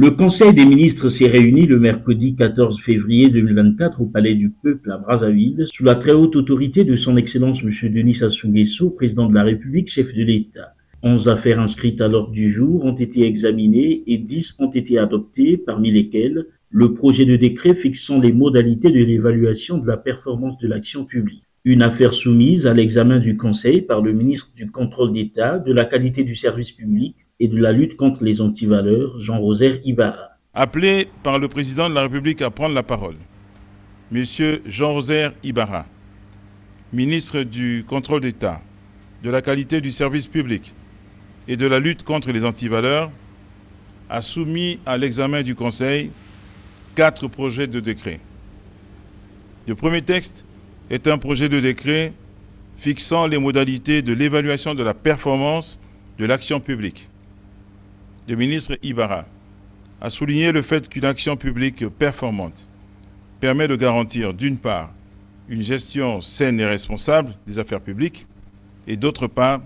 Le Conseil des ministres s'est réuni le mercredi 14 février 2024 au Palais du Peuple à Brazzaville, sous la très haute autorité de son Excellence M. Denis Sassou Nguesso, président de la République, chef de l'État. 11 affaires inscrites à l'ordre du jour ont été examinées et 10 ont été adoptées, parmi lesquelles le projet de décret fixant les modalités de l'évaluation de la performance de l'action publique. Une affaire soumise à l'examen du Conseil par le ministre du Contrôle d'État, de la qualité du service public et de la lutte contre les antivaleurs, Jean-Rosaire Ibarra. Appelé par le président de la République à prendre la parole, M. Jean-Rosaire Ibarra, ministre du Contrôle d'État, de la qualité du service public et de la lutte contre les antivaleurs, a soumis à l'examen du Conseil 4 projets de décret. Le premier texte est un projet de décret fixant les modalités de l'évaluation de la performance de l'action publique. Le ministre Ibarra a souligné le fait qu'une action publique performante permet de garantir, d'une part, une gestion saine et responsable des affaires publiques et d'autre part,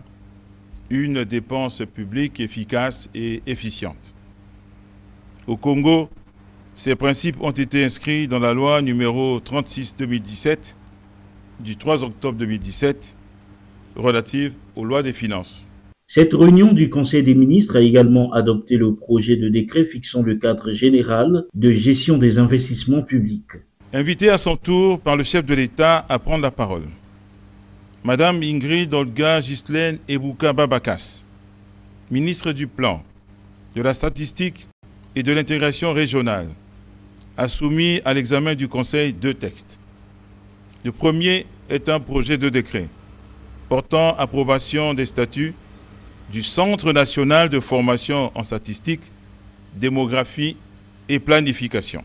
une dépense publique efficace et efficiente. Au Congo, ces principes ont été inscrits dans la loi numéro 36/2017 du 3 octobre 2017 relative aux lois des finances. Cette réunion du Conseil des ministres a également adopté le projet de décret fixant le cadre général de gestion des investissements publics. Invité à son tour par le chef de l'État à prendre la parole, Madame Ingrid Olga Ghislaine Ebouka Babakas, ministre du Plan, de la Statistique et de l'Intégration régionale, a soumis à l'examen du Conseil 2 textes. Le premier est un projet de décret portant approbation des statuts du Centre national de formation en statistique, démographie et planification.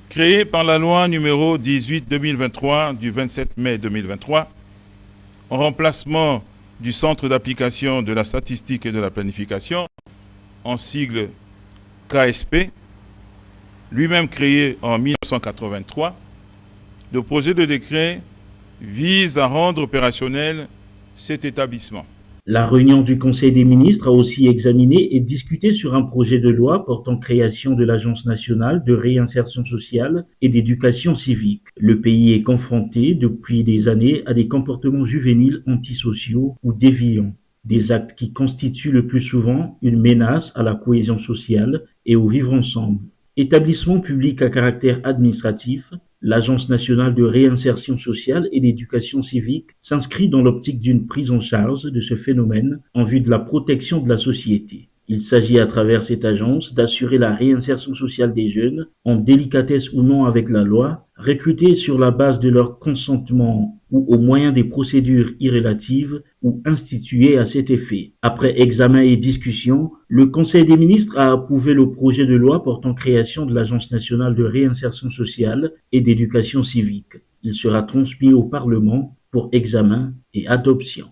Créé par la loi numéro 18/2023 du 27 mai 2023, en remplacement du Centre d'application de la statistique et de la planification, en sigle KSP, lui-même créé en 1983, le projet de décret vise à rendre opérationnel cet établissement. La réunion du Conseil des ministres a aussi examiné et discuté sur un projet de loi portant création de l'Agence nationale de réinsertion sociale et d'éducation civique. Le pays est confronté depuis des années à des comportements juvéniles antisociaux ou déviants, des actes qui constituent le plus souvent une menace à la cohésion sociale et au vivre ensemble. Établissement public à caractère administratif, l'Agence nationale de réinsertion sociale et d'éducation civique s'inscrit dans l'optique d'une prise en charge de ce phénomène en vue de la protection de la société. Il s'agit à travers cette agence d'assurer la réinsertion sociale des jeunes, en délicatesse ou non avec la loi, recrutés sur la base de leur consentement ou au moyen des procédures irrélatives ou instituées à cet effet. Après examen et discussion, le Conseil des ministres a approuvé le projet de loi portant création de l'Agence nationale de réinsertion sociale et d'éducation civique. Il sera transmis au Parlement pour examen et adoption.